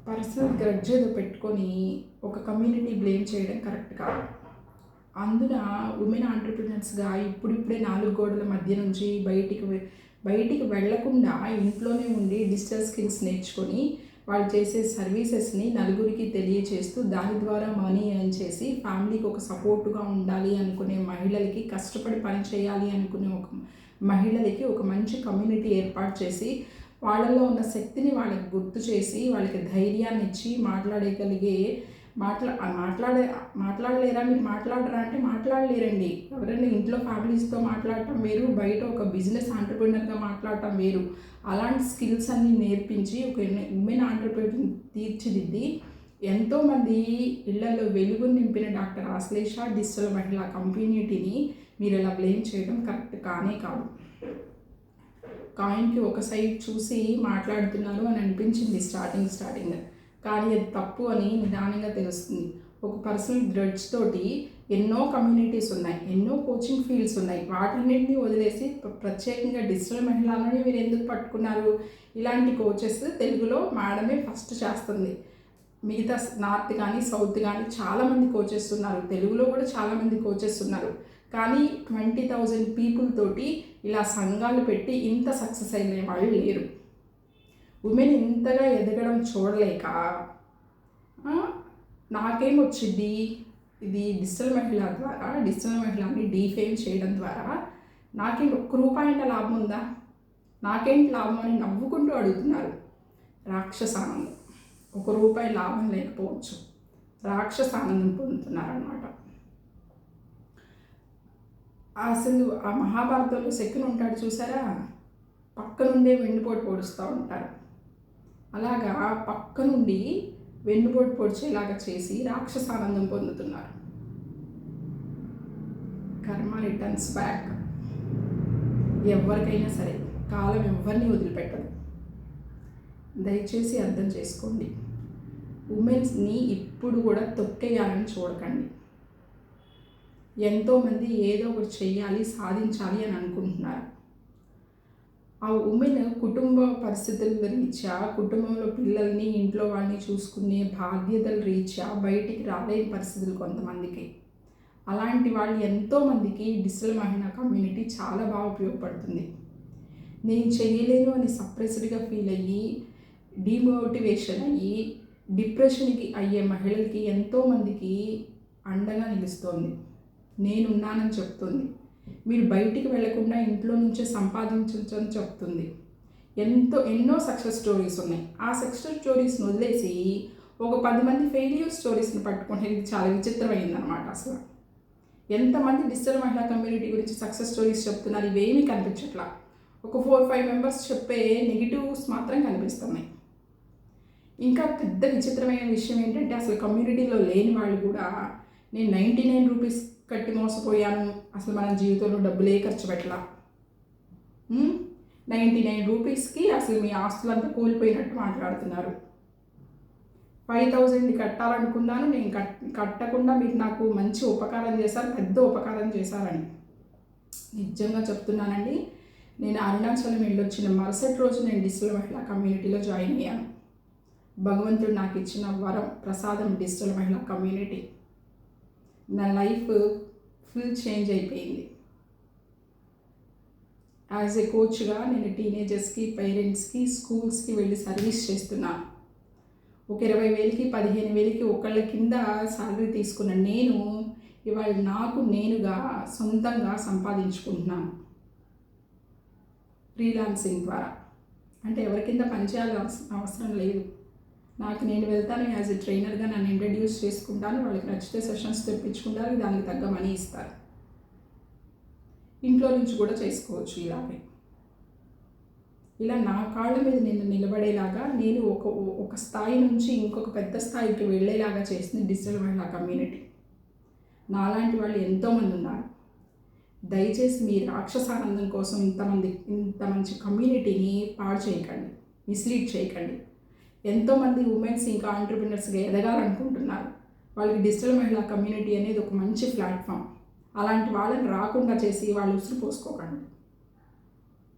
Personal grudge ఏదో పెట్టుకొని ఒక కమ్యూనిటీ బ్లేమ్ చేయడం కరెక్ట్ కాదు. అందున ఉమెన్ ఆంటర్‌ప్రెన్యూర్స్‌గా ఇప్పుడిప్పుడే 4 గోడల మధ్య నుంచి బయటికి వెళ్ళకుండా ఇంట్లోనే ఉండి డిజిటల్ స్కిల్స్ నేర్చుకొని వాళ్ళు చేసే సర్వీసెస్ని నలుగురికి తెలియచేస్తూ దాని ద్వారా మనీ ఎర్న్ చేసి ఫ్యామిలీకి ఒక సపోర్ట్‌గా ఉండాలి అనుకునే మహిళలకి, కష్టపడి పని చేయాలి అనుకునే ఒక మహిళలకి ఒక మంచి కమ్యూనిటీ ఏర్పాటు చేసి వాళ్ళలో ఉన్న శక్తిని వాళ్ళకి గుర్తు చేసి వాళ్ళకి ధైర్యాన్ని ఇచ్చి మాట్లాడగలిగే మాట్లాడలేరా మీరు మాట్లాడరా అంటే మాట్లాడలేరండి. ఎవరైనా ఇంట్లో ఫ్యామిలీస్తో మాట్లాడటం వేరు, బయట ఒక బిజినెస్ ఆంటర్‌ప్రెన్యూర్‌గా మాట్లాడటం వేరు. అలాంటి స్కిల్స్ అన్నీ నేర్పించి ఒక ఉమెన్ ఆంటర్‌ప్రెన్యూర్ తీర్చిదిద్ది ఎంతోమంది ఇళ్లలో వెలుగును నింపిన డాక్టర్ ఆశ్లేష డిజిటల్ మహిళా కమ్యూనిటీని మీరు ఇలా బ్లేమ్ చేయడం కరెక్ట్ కానే కాదు. కాయిన్‌కి ఒక సైడ్ చూసి మాట్లాడుతున్నారు అని అనిపించింది స్టార్టింగ్. కానీ అది తప్పు అని నిదానంగా తెలుస్తుంది. ఒక పర్సనల్ గ్రడ్జ్ తోటి ఎన్నో కమ్యూనిటీస్ ఉన్నాయి, ఎన్నో కోచింగ్ ఫీల్డ్స్ ఉన్నాయి. వాటన్నిటిని వదిలేసి ప్రత్యేకంగా డిజిటల్ మహిళలని మీరు ఎందుకు పట్టుకున్నారు? ఇలాంటి కోచెస్ తెలుగులో మేడమే ఫస్ట్ చేస్తుంది. మిగతా నార్త్ కానీ సౌత్ కానీ చాలామంది కోచెస్ ఉన్నారు, తెలుగులో కూడా చాలామంది కోచెస్ ఉన్నారు. కానీ 20,000 పీపుల్ తోటి ఇలా సంఘాలు పెట్టి ఇంత సక్సెస్ అయిన వాళ్ళు లేరు. ఉమెన్ ఇంతగా ఎదగడం చూడలేక నాకేమొచ్చింది, ఇది డిజిటల్ మహిళని డీఫేమ్ చేయడం ద్వారా నాకేం ₹1 లాభం ఉందా, నాకేంటి లాభం అని నవ్వుకుంటూ అడుగుతున్నారు. రాక్షసానందం. ₹1 లాభం లేకపోవచ్చు, రాక్షసానందం పొందుతున్నారన్నమాట. అసలు ఆ మహాభారతంలో శకుని ఉంటాడు చూసారా, పక్క నుండే వెన్నుపోటు పొడుస్తూ ఉంటారు. అలాగా పక్క నుండి వెన్నుపోటు పొడిచేలాగా చేసి రాక్షసానందం పొందుతున్నారు. కర్మ రిటర్న్స్ బ్యాక్. ఎవరికైనా సరే కాలం ఎవరిని వదిలిపెట్టదు. దయచేసి అర్థం చేసుకోండి. ఉమెన్స్ని ఇప్పుడు కూడా తొక్కేయాలని చూడకండి. ఎంతోమంది ఏదో ఒకటి చెయ్యాలి, సాధించాలి అని అనుకుంటున్నారు. ఆ ఉమెన్ కుటుంబ పరిస్థితుల రీత్యా, కుటుంబంలో పిల్లల్ని ఇంట్లో వాళ్ళని చూసుకునే బాధ్యతల రీత్యా బయటికి రాలేని పరిస్థితులు కొంతమందికి. అలాంటి వాళ్ళు ఎంతోమందికి డిజిటల్ మహిళా కమ్యూనిటీ చాలా బాగా ఉపయోగపడుతుంది. నేను చేయలేను అని సప్రెస్డ్గా ఫీల్ అయ్యి, డిమోటివేషన్ అయ్యి, డిప్రెషన్కి అయ్యే మహిళలకి ఎంతోమందికి అండగా నిలుస్తోంది. నేనున్నానని చెప్తుంది. మీరు బయటికి వెళ్లకుండా ఇంట్లో నుంచే సంపాదించని చెప్తుంది. ఎన్నో సక్సెస్ స్టోరీస్ ఉన్నాయి. ఆ సక్సెస్ స్టోరీస్ని వదిలేసి ఒక 10 మంది ఫెయిల్యూర్ స్టోరీస్ని పట్టుకుంటే ఇది చాలా విచిత్రమైందనమాట. అసలు ఎంతమంది డిజిటల్ మహిళా కమ్యూనిటీ గురించి సక్సెస్ స్టోరీస్ చెప్తున్నారు, ఇవేమీ కనిపించట్లా. ఒక 4-5 మెంబర్స్ చెప్పే నెగిటివ్స్ మాత్రం కనిపిస్తున్నాయి. ఇంకా పెద్ద విచిత్రమైన విషయం ఏంటంటే అసలు కమ్యూనిటీలో లేని వాళ్ళు కూడా నేను ₹99 కట్టి మోసపోయాను, అసలు మన జీవితంలో డబ్బులే ఖర్చు పెట్టలా, ₹99కి అసలు మీ ఆస్తులంతా కూలిపోయినట్టు మాట్లాడుతున్నారు. 5,000 కట్టాలనుకున్నాను, నేను కట్టకుండా మీరు నాకు మంచి ఉపకారం చేశారు, పెద్ద ఉపకారం చేశారని. నిజంగా చెప్తున్నానండి. నేను అరుణాచలం వెళ్ళొచ్చిన మరుసటి రోజు నేను డిజిటల్ మహిళా కమ్యూనిటీలో జాయిన్ అయ్యాను. భగవంతుడు నాకు ఇచ్చిన వరం, ప్రసాదం డిజిటల్ మహిళా కమ్యూనిటీ. నా లైఫ్ ఫుల్ చేంజ్ అయిపోయింది. యాజ్ ఏ కోచ్గా నేను టీనేజర్స్కి, పేరెంట్స్కి, స్కూల్స్కి వెళ్ళి సర్వీస్ చేస్తున్నాను. ఒక 20,000కి 15,000కి ఒకళ్ళ కింద శాలరీ తీసుకున్న నేను ఇవాళ నాకు నేనుగా సొంతంగా సంపాదించుకుంటున్నాను ఫ్రీలాన్సింగ్ ద్వారా. అంటే ఎవరి కింద పనిచేయాల్సిన అవసరం లేదు. నాకు నేను వెళ్తాను, యాజ్ ఎ ట్రైనర్గా నన్ను ఇంట్రడ్యూస్ చేసుకుంటాను, వాళ్ళకి నచ్చితే సెషన్స్ తెప్పించుకుంటారు, దానికి తగ్గ మనీ ఇస్తారు. ఇంట్లో నుంచి కూడా చేసుకోవచ్చు. ఇలా నా కాళ్ళ మీద నేను నిలబడేలాగా నేను ఒక స్థాయి నుంచి ఇంకొక పెద్ద స్థాయికి వెళ్ళేలాగా చేసింది డిజిటల్ మహిళా కమ్యూనిటీ. నాలాంటి వాళ్ళు ఎంతోమంది ఉన్నారు. దయచేసి మీ రాక్షసానందం కోసం ఇంత మంచి కమ్యూనిటీని పాడు చేయకండి, మిస్లీడ్ చేయకండి. ఎంతోమంది ఉమెన్స్ ఇంకా ఆంటర్‌ప్రెన్యూర్స్గా ఎదగాలనుకుంటున్నారు. వాళ్ళకి డిజిటల్ మహిళా కమ్యూనిటీ అనేది ఒక మంచి ప్లాట్ఫామ్. అలాంటి వాళ్ళని రాకుండా చేసి వాళ్ళు ఉసురు పోసుకోకండి.